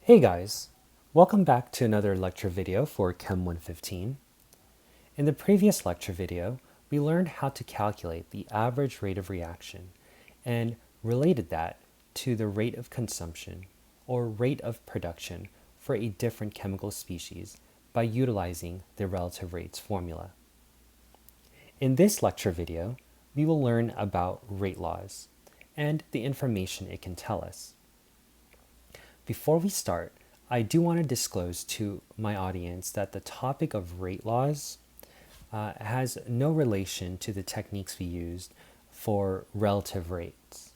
Hey guys, welcome back to another lecture video for Chem 115. In the previous lecture video, we learned how to calculate the average rate of reaction and related that to the rate of consumption or rate of production for a different chemical species by utilizing the relative rates formula. In this lecture video, we will learn about rate laws and the information it can tell us. Before we start, I do want to disclose to my audience that the topic of rate laws has no relation to the techniques we used for relative rates.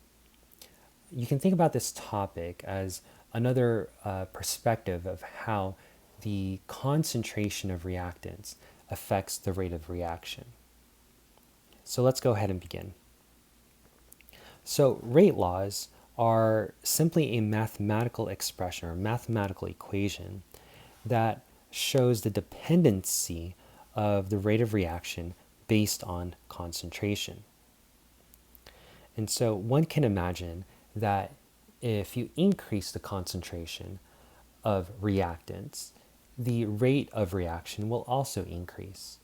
You can think about this topic as another perspective of how the concentration of reactants affects the rate of reaction. So let's go ahead and begin. So rate laws are simply a mathematical expression or mathematical equation that shows the dependency of the rate of reaction based on concentration. And so one can imagine that if you increase the concentration of reactants, the rate of reaction will also increase.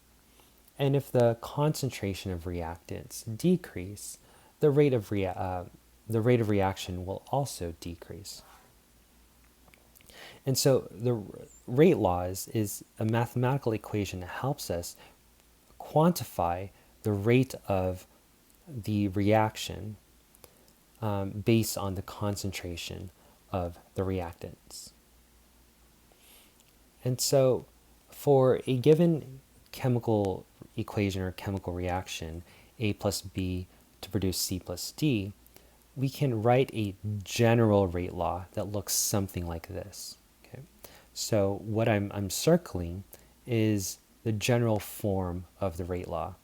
And if the concentration of reactants decrease, the rate of reaction will also decrease. And so the rate laws is a mathematical equation that helps us quantify the rate of the reaction based on the concentration of the reactants. And so for a given chemical equation or chemical reaction, A plus B to produce C plus D, we can write a general rate law that looks something like this. Okay? So what I'm circling is the general form of the rate law,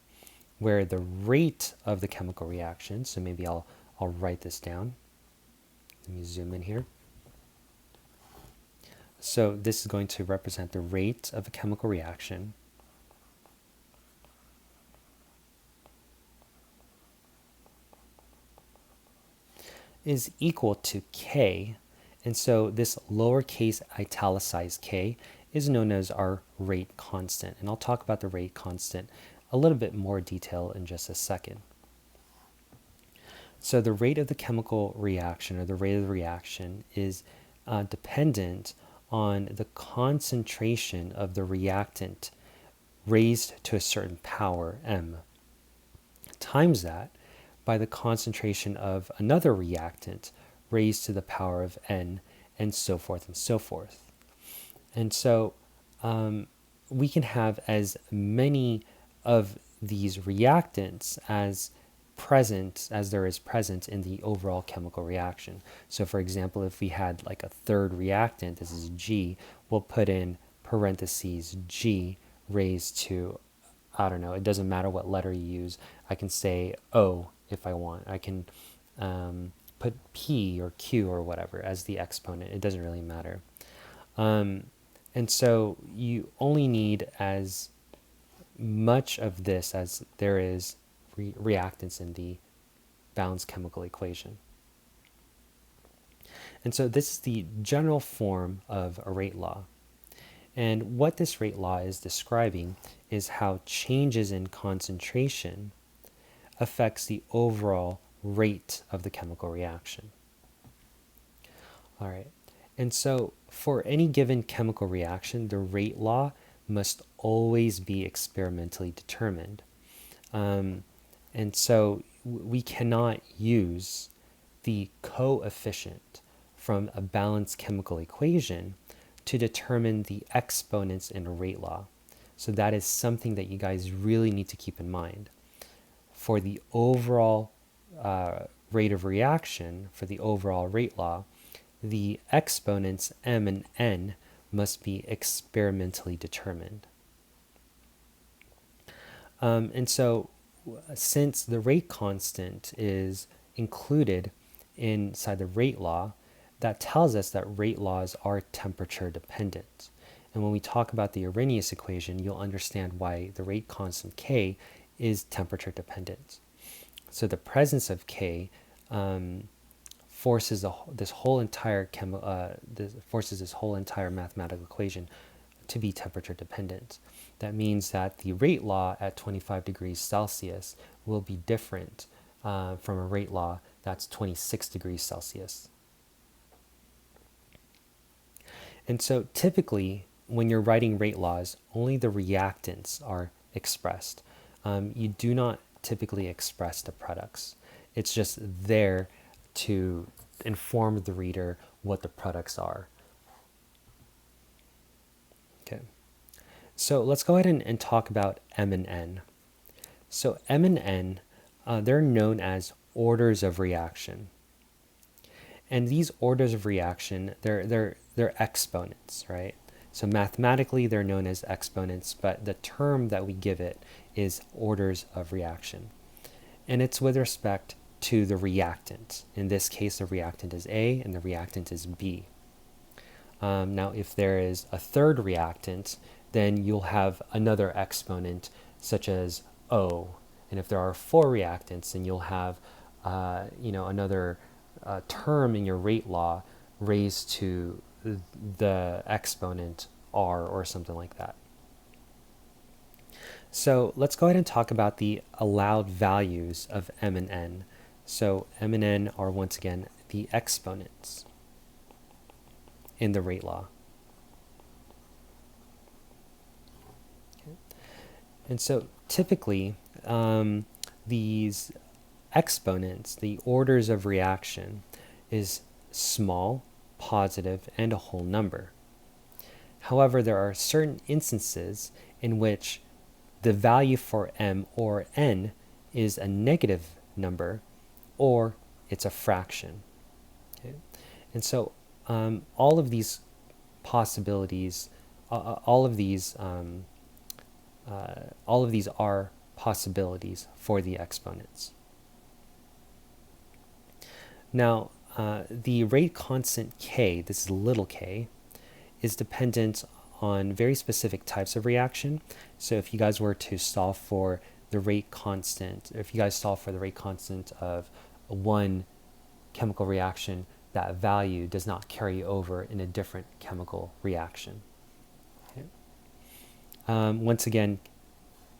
where the rate of the chemical reaction, so maybe I'll write this down. Let me zoom in here. So this is going to represent the rate of a chemical reaction. Is equal to K, and so this lowercase italicized K is known as our rate constant, and I'll talk about the rate constant a little bit more detail in just a second. So the rate of the chemical reaction or the rate of the reaction is dependent on the concentration of the reactant raised to a certain power, m, times that by the concentration of another reactant raised to the power of n, and so forth and so forth. And so we can have as many of these reactants as there is present in the overall chemical reaction. So for example, if we had like a third reactant, this is G, we'll put in parentheses G raised to, I don't know, it doesn't matter what letter you use. I can say O if I want. I can put P or Q or whatever as the exponent. It doesn't really matter. And so you only need as much of this as there is reactants in the balanced chemical equation. And so this is the general form of a rate law. And what this rate law is describing is how changes in concentration affects the overall rate of the chemical reaction. All right, and so for any given chemical reaction, the rate law must always be experimentally determined. And so we cannot use the coefficient from a balanced chemical equation to determine the exponents in a rate law. So that is something that you guys really need to keep in mind. For the overall rate of reaction, for the overall rate law, the exponents m and n must be experimentally determined. And so since the rate constant is included inside the rate law, that tells us that rate laws are temperature dependent. And when we talk about the Arrhenius equation, you'll understand why the rate constant K is temperature dependent. So the presence of K this whole entire forces this whole entire mathematical equation to be temperature dependent. That means that the rate law at 25 degrees Celsius will be different from a rate law that's 26 degrees Celsius. And so typically, when you're writing rate laws, only the reactants are expressed. You do not typically express the products. It's just there to inform the reader what the products are. Okay. So let's go ahead and talk about M and N. So M and N, they're known as orders of reaction. And these orders of reaction, they're exponents, right? So mathematically, they're known as exponents, but the term that we give it is orders of reaction. And it's with respect to the reactant. In this case, the reactant is A and the reactant is B. Now, if there is a third reactant, then you'll have another exponent such as O. And if there are 4 reactants, then you'll have another term in your rate law raised to the exponent R or something like that. So let's go ahead and talk about the allowed values of M and N. So M and N are once again the exponents in the rate law. Okay. And so typically these exponents, the orders of reaction, is small, positive, and a whole number. However, there are certain instances in which the value for M or N is a negative number or it's a fraction. Okay? And so all of these possibilities, all of these are possibilities for the exponents. Now, the rate constant k, this is little k, is dependent on very specific types of reaction. So if you guys were to solve for the rate constant, if you guys solve for the rate constant of one chemical reaction, that value does not carry over in a different chemical reaction. Okay. Once again,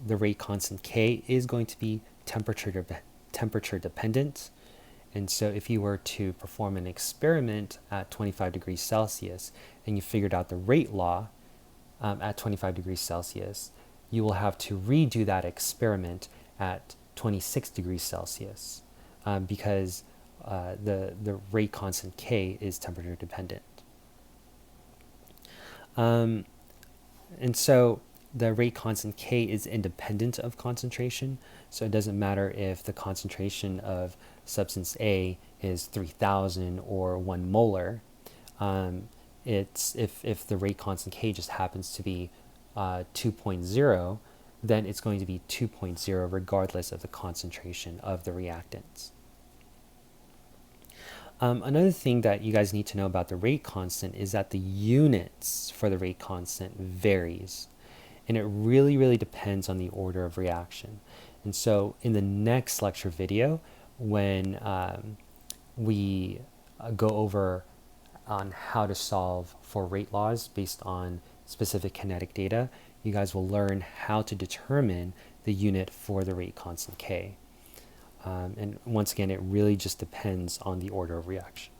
the rate constant K is going to be temperature dependent. And so if you were to perform an experiment at 25 degrees Celsius and you figured out the rate law at 25 degrees Celsius, you will have to redo that experiment at 26 degrees Celsius because the rate constant K is temperature dependent. And so the rate constant K is independent of concentration. So it doesn't matter if the concentration of substance A is 3,000 or 1 molar. It's if the rate constant K just happens to be 2.0, then it's going to be 2.0 regardless of the concentration of the reactants. Another thing that you guys need to know about the rate constant is that the units for the rate constant varies. And it really, really depends on the order of reaction. And so in the next lecture video, when we go over on how to solve for rate laws based on specific kinetic data, you guys will learn how to determine the unit for the rate constant K. And once again, it really just depends on the order of reaction.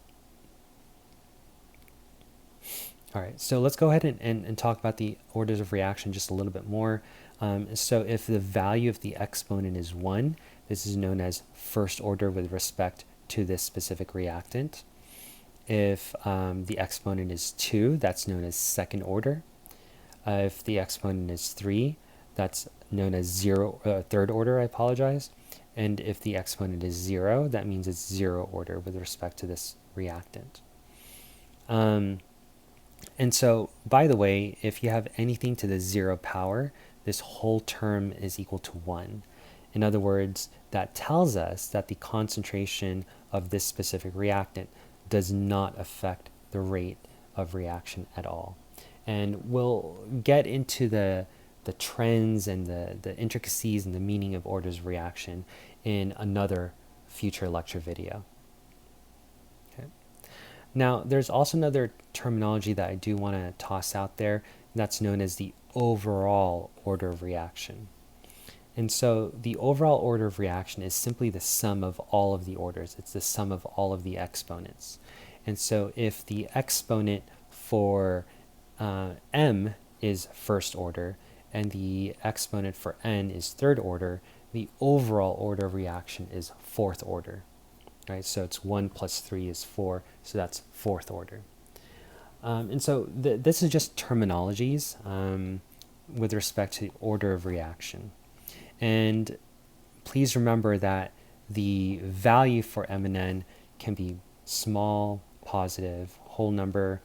All right, so let's go ahead and talk about the orders of reaction just a little bit more. So if the value of the exponent is 1, this is known as first order with respect to this specific reactant. If the exponent is 2, that's known as second order. If the exponent is 3, that's known as third order, I apologize. And if the exponent is 0, that means it's 0 order with respect to this reactant. And so, by the way, if you have anything to the 0 power, this whole term is equal to 1. In other words, that tells us that the concentration of this specific reactant does not affect the rate of reaction at all. And we'll get into the trends and the intricacies and the meaning of orders of reaction in another future lecture video. Now, there's also another terminology that I do want to toss out there, that's known as the overall order of reaction. And so the overall order of reaction is simply the sum of all of the orders. It's the sum of all of the exponents. And so if the exponent for m is first order and the exponent for n is third order, the overall order of reaction is fourth order. Right? So it's 1 plus 3 is 4, so that's fourth order. And so this is just terminologies with respect to the order of reaction. And please remember that the value for m and n can be small, positive, whole number,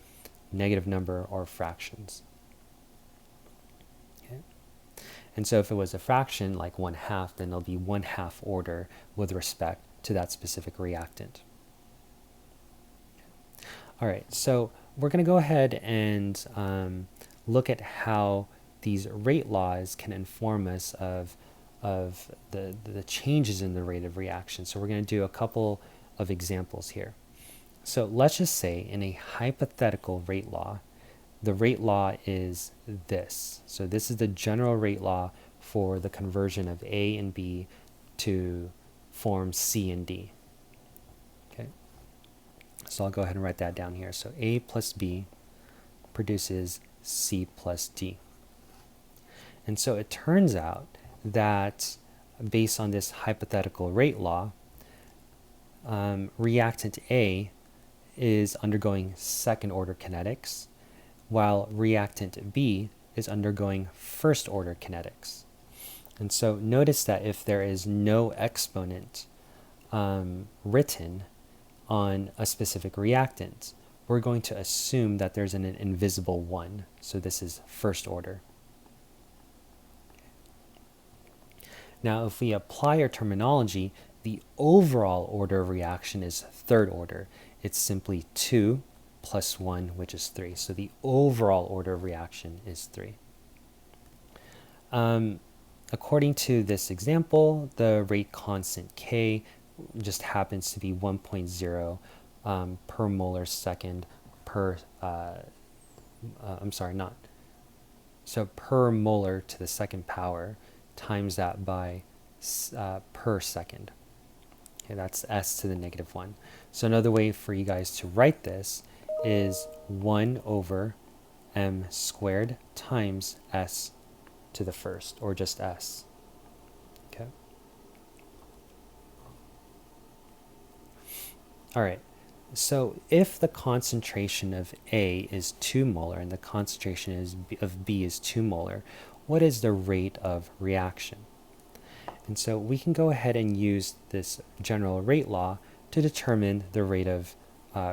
negative number, or fractions. Okay. And so if it was a fraction, like 1/2, then it'll be 1/2 order with respect to that specific reactant. All right, so we're going to go ahead and look at how these rate laws can inform us of the changes in the rate of reaction. So we're going to do a couple of examples here. So let's just say in a hypothetical rate law, the rate law is this. So this is the general rate law for the conversion of A and B to form C and D. Okay. So I'll go ahead and write that down here. So A plus B produces C plus D. And so it turns out that based on this hypothetical rate law, reactant A is undergoing second order kinetics, while reactant B is undergoing first order kinetics. And so notice that if there is no exponent written on a specific reactant, we're going to assume that there's an invisible 1. So this is first order. Now, if we apply our terminology, the overall order of reaction is third order. It's simply 2 plus 1, which is 3. So the overall order of reaction is 3. According to this example, the rate constant K just happens to be 1.0 per molar second per, per molar to the second power times that by per second. Okay, that's s to the negative 1. So another way for you guys to write this is 1 over m squared times s to the first, or just s. Okay. All right. So if the concentration of A is 2 molar and the concentration of B is 2 molar, what is the rate of reaction? And so we can go ahead and use this general rate law to determine the rate of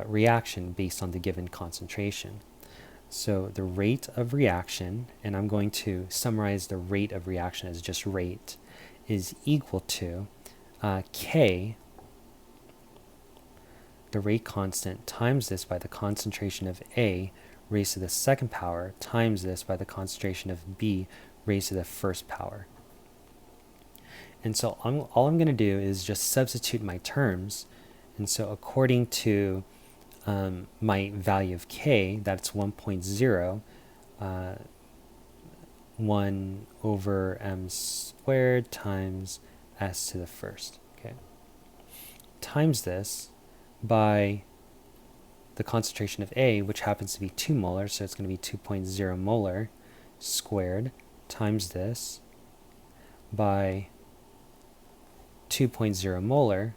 reaction based on the given concentration. So the rate of reaction, and I'm going to summarize the rate of reaction as just rate, is equal to K, the rate constant, times this by the concentration of A raised to the second power times this by the concentration of B raised to the first power. And so all I'm going to do is just substitute my terms. And so according to my value of K, that's 1.0, 1 over m squared times s to the first, okay, times this by the concentration of A, which happens to be 2 molar, so it's going to be 2.0 molar squared, times this by 2.0 molar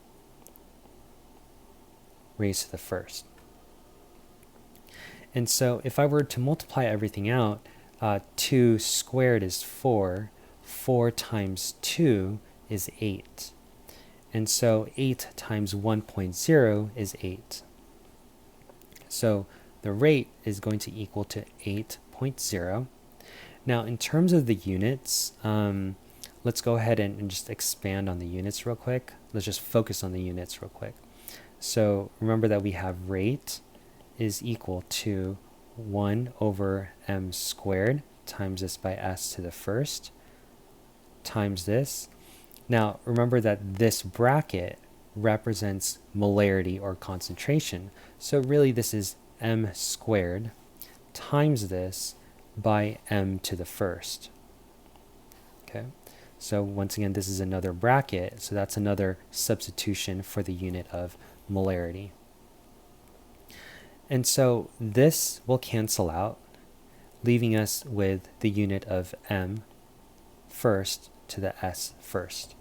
raised to the first. And so if I were to multiply everything out, 2 squared is 4, 4 times 2 is 8. And so 8 times 1.0 is 8. So the rate is going to equal to 8.0. Now in terms of the units, let's go ahead and just expand on the units real quick. Let's just focus on the units real quick. So remember that we have rate is equal to 1 over m squared times this by s to the first times this. Now remember that this bracket represents molarity or concentration. So really this is m squared times this by m to the first. Okay, so once again, this is another bracket, so that's another substitution for the unit of molarity. And so this will cancel out, leaving us with the unit of m first to the s first,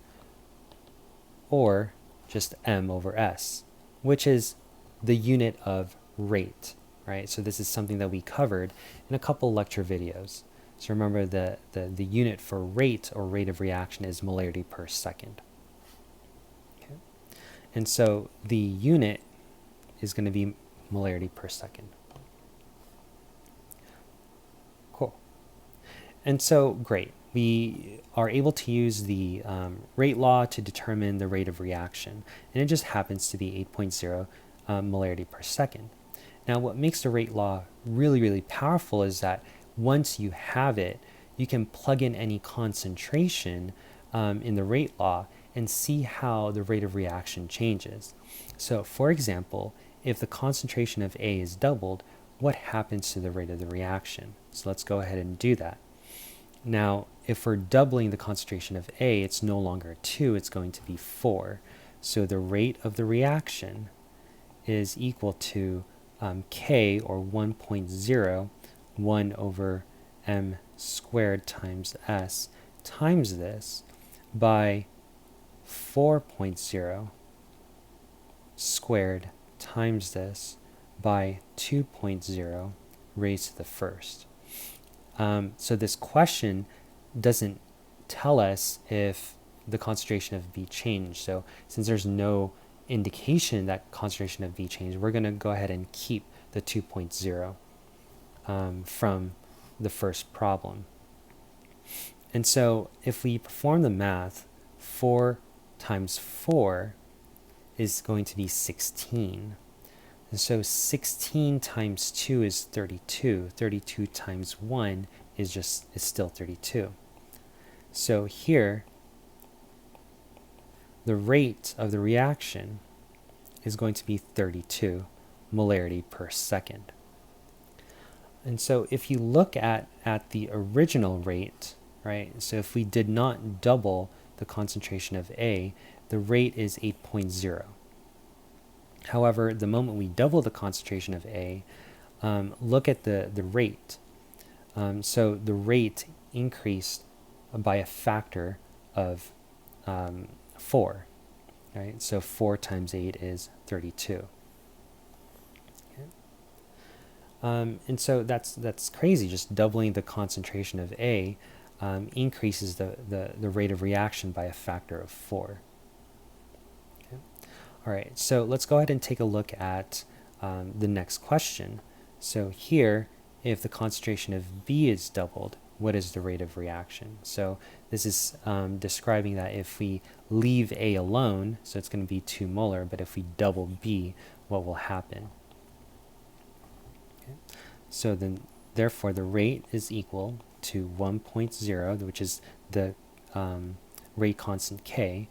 or just m over s, which is the unit of rate, right? So this is something that we covered in a couple lecture videos. So remember the unit for rate or rate of reaction is molarity per second. Okay. And so the unit is going to be molarity per second. Cool. And so, great. We are able to use the rate law to determine the rate of reaction. And it just happens to be 8.0 molarity per second. Now, what makes the rate law really, really powerful is that once you have it, you can plug in any concentration in the rate law and see how the rate of reaction changes. So, for example, if the concentration of A is doubled, what happens to the rate of the reaction? So let's go ahead and do that. Now, if we're doubling the concentration of A, it's no longer 2, it's going to be 4. So the rate of the reaction is equal to K, or 1.0, 1 over m squared times S, times this by 4.0 squared times this by 2.0 raised to the first. So this question doesn't tell us if the concentration of B changed. So since there's no indication that concentration of B changed, we're going to go ahead and keep the 2.0 from the first problem. And so if we perform the math, 4 times 4 is going to be 16. And so 16 times 2 is 32. 32 times 1 is still 32. So here, the rate of the reaction is going to be 32 molarity per second. And so if you look at the original rate, right, so if we did not double the concentration of A, the rate is 8.0. However, the moment we double the concentration of A, look at the rate. So the rate increased by a factor of 4, right? So 4 times 8 is 32. Okay. And so that's crazy. Just doubling the concentration of A increases the rate of reaction by a factor of 4. Okay. All right, so let's go ahead and take a look at the next question. So here, if the concentration of B is doubled, what is the rate of reaction? So this is describing that if we leave A alone, so it's going to be 2 molar, but if we double B, what will happen? Okay. So then, therefore, the rate is equal to 1.0, which is the rate constant K,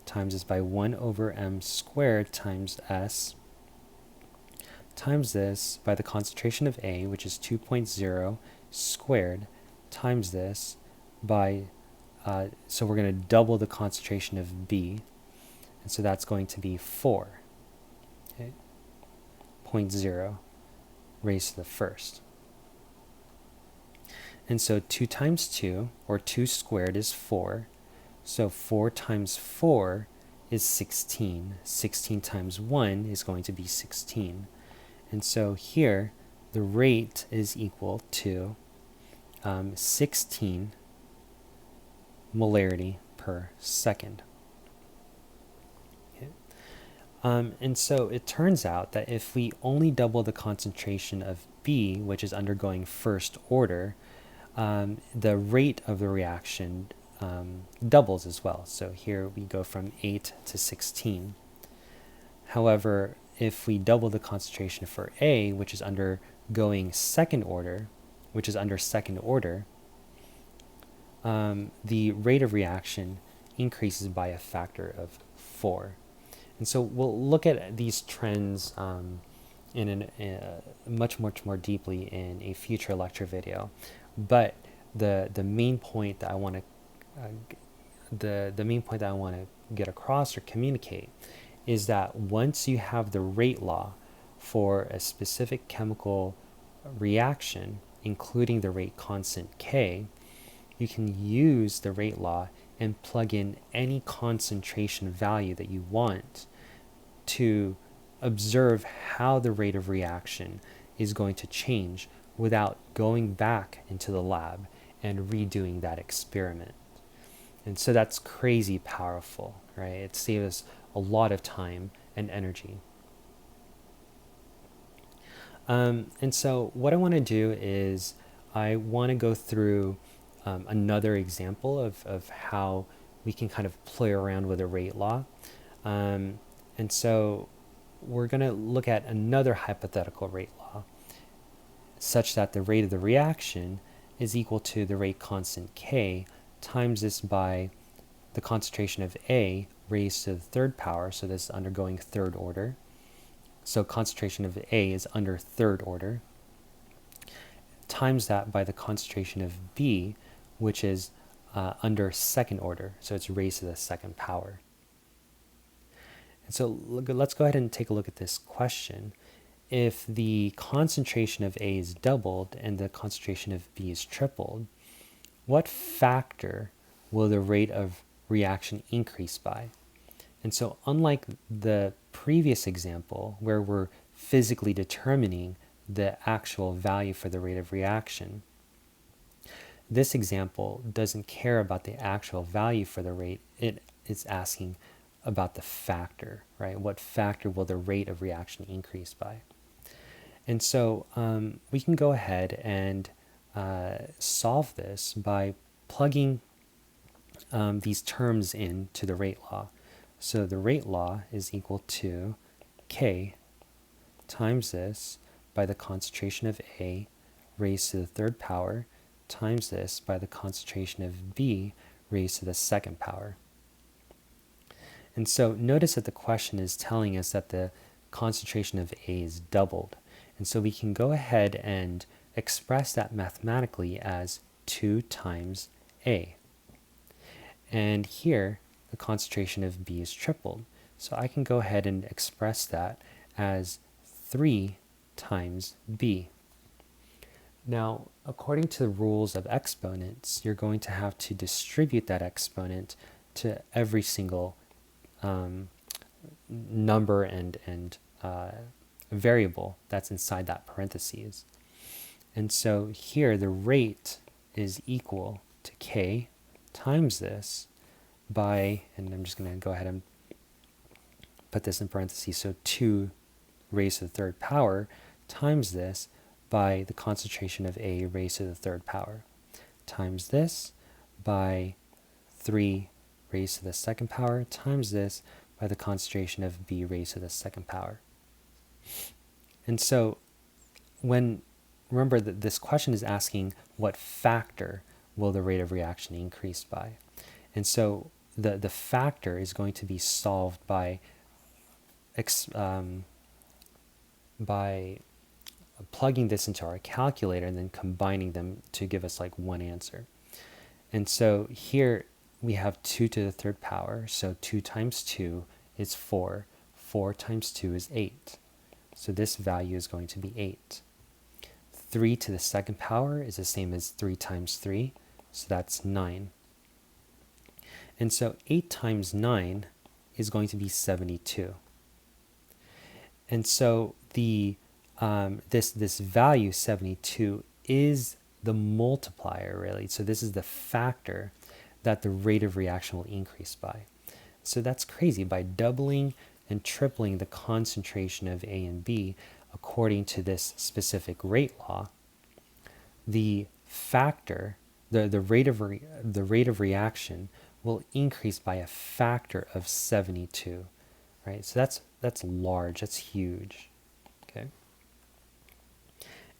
times this by 1 over m squared times S, times this by the concentration of A, which is 2.0 squared, times this by, so we're going to double the concentration of B, and so that's going to be 4, okay, 0.0 raised to the first. And so 2 times 2, or 2 squared, is 4. So 4 times 4 is 16. 16 times 1 is going to be 16. And so here, the rate is equal to 16 molarity per second. Okay. And so it turns out that if we only double the concentration of B, which is undergoing first order, the rate of the reaction doubles as well. So here we go from 8 to 16. However, if we double the concentration for A, which is undergoing second order, the rate of reaction increases by a factor of 4. And so we'll look at these trends much, much more deeply in a future lecture video. But the main point that I want to the main point that I want to get across or communicate is that once you have the rate law for a specific chemical reaction, including the rate constant K, you can use the rate law and plug in any concentration value that you want to observe how the rate of reaction is going to change without going back into the lab and redoing that experiment. And so that's crazy powerful, right? It saves us a lot of time and energy. And so what I want to do is I want to go through another example of how we can kind of play around with a rate law. And so we're going to look at another hypothetical rate law such that the rate of the reaction is equal to the rate constant K times this by the concentration of A raised to the third power, so this is undergoing third order. So concentration of A is under third order, times that by the concentration of B, which is under second order, so it's raised to the second power. And so let's go ahead and take a look at this question. If the concentration of A is doubled and the concentration of B is tripled, what factor will the rate of reaction increase by? And so unlike the previous example where we're physically determining the actual value for the rate of reaction, this example doesn't care about the actual value for the rate. It is asking about the factor, right? What factor will the rate of reaction increase by? And so we can go ahead and solve this by plugging these terms into the rate law. So the rate law is equal to K times this by the concentration of A raised to the third power times this by the concentration of B raised to the second power. And so notice that the question is telling us that the concentration of A is doubled. And so we can go ahead and express that mathematically as 2 times A. And here, the concentration of B is tripled. So I can go ahead and express that as 3 times B. Now, according to the rules of exponents, you're going to have to distribute that exponent to every single number and variable that's inside that parentheses. And so here the rate is equal to K times this by, and I'm just going to go ahead and put this in parentheses, so 2 raised to the third power times this by the concentration of A raised to the third power times this by 3 raised to the second power times this by the concentration of B raised to the second power. And so remember that this question is asking what factor will the rate of reaction increase by. And so the factor is going to be solved by plugging this into our calculator and then combining them to give us like one answer. And so here we have 2 to the third power, so 2 times 2 is 4. 4 times 2 is 8. So this value is going to be 8. 3 to the second power is the same as 3 times 3, so that's 9. And so 8 times 9 is going to be 72. And so the this value 72 is the multiplier, really. So this is the factor that the rate of reaction will increase by. So that's crazy. By doubling and tripling the concentration of A and B according to this specific rate law, the factor, the rate of reaction will increase by a factor of 72, right? So that's large, that's huge. Okay.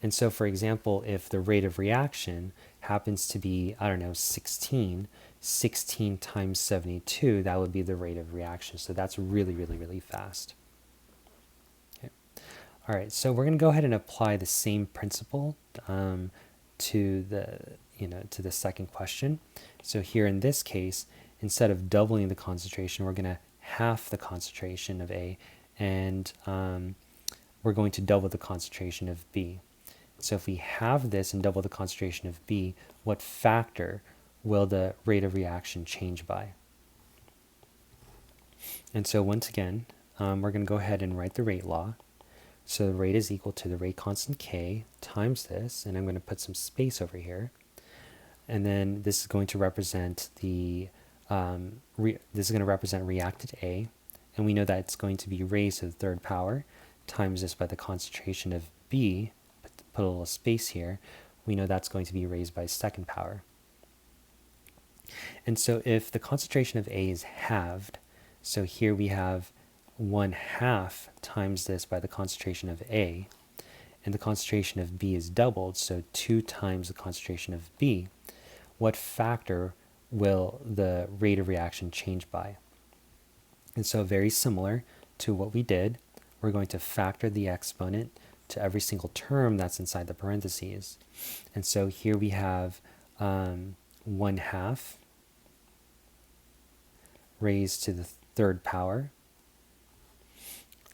And so, for example, if the rate of reaction happens to be, I don't know, 16, 16 times 72, that would be the rate of reaction. So that's really, really, really fast. Okay. All right, so we're going to go ahead and apply the same principle to the second question. So here in this case, instead of doubling the concentration, we're going to half the concentration of A, and we're going to double the concentration of B. So if we have this and double the concentration of B, what factor will the rate of reaction change by? And so once again, we're going to go ahead and write the rate law. So the rate is equal to the rate constant K times this, and I'm going to put some space over here. And then this is going to represent reactant A, and we know that it's going to be raised to the third power times this by the concentration of B. Put a little space here. We know that's going to be raised by second power. And so if the concentration of A is halved, so here we have 1/2 times this by the concentration of A, and the concentration of B is doubled, so 2 times the concentration of B, what factor will the rate of reaction change by? And so very similar to what we did, we're going to factor the exponent to every single term that's inside the parentheses. And so here we have 1/2 raised to the third power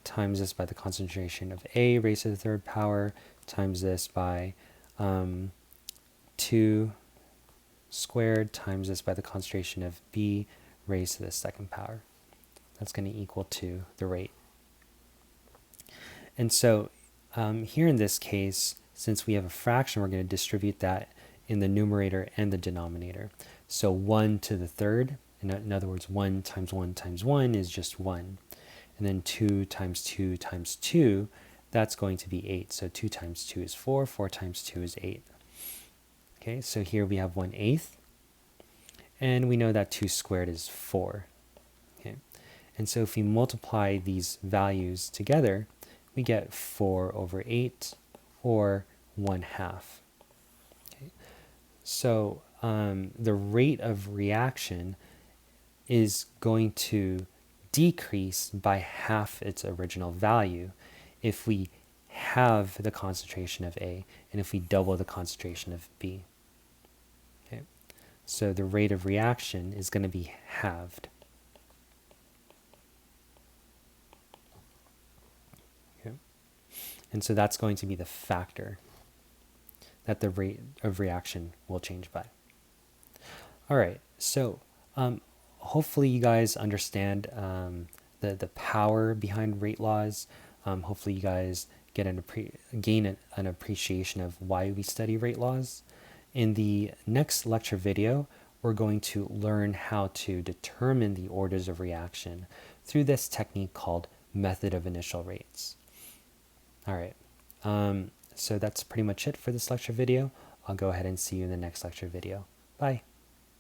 times this by the concentration of A raised to the third power times this by 2 squared times this by the concentration of B raised to the second power. That's going to equal to the rate. And so here in this case, since we have a fraction, we're going to distribute that in the numerator and the denominator. So 1 to the third, in other words, 1 times 1 times 1 is just 1. And then 2 times 2 times 2, that's going to be 8. So 2 times 2 is 4, 4 times 2 is 8. Okay, so here we have 1/8, and we know that 2 squared is 4. Okay, and so if we multiply these values together, we get 4/8, or 1/2. Okay, so the rate of reaction is going to decrease by half its original value if we have the concentration of A and if we double the concentration of B. Okay, so the rate of reaction is going to be halved. Okay, and so that's going to be the factor that the rate of reaction will change by. All right, so hopefully you guys understand the power behind rate laws. Hopefully you guys gain an appreciation of why we study rate laws. In the next lecture video, we're going to learn how to determine the orders of reaction through this technique called method of initial rates. All right, so that's pretty much it for this lecture video. I'll go ahead and see you in the next lecture video. Bye.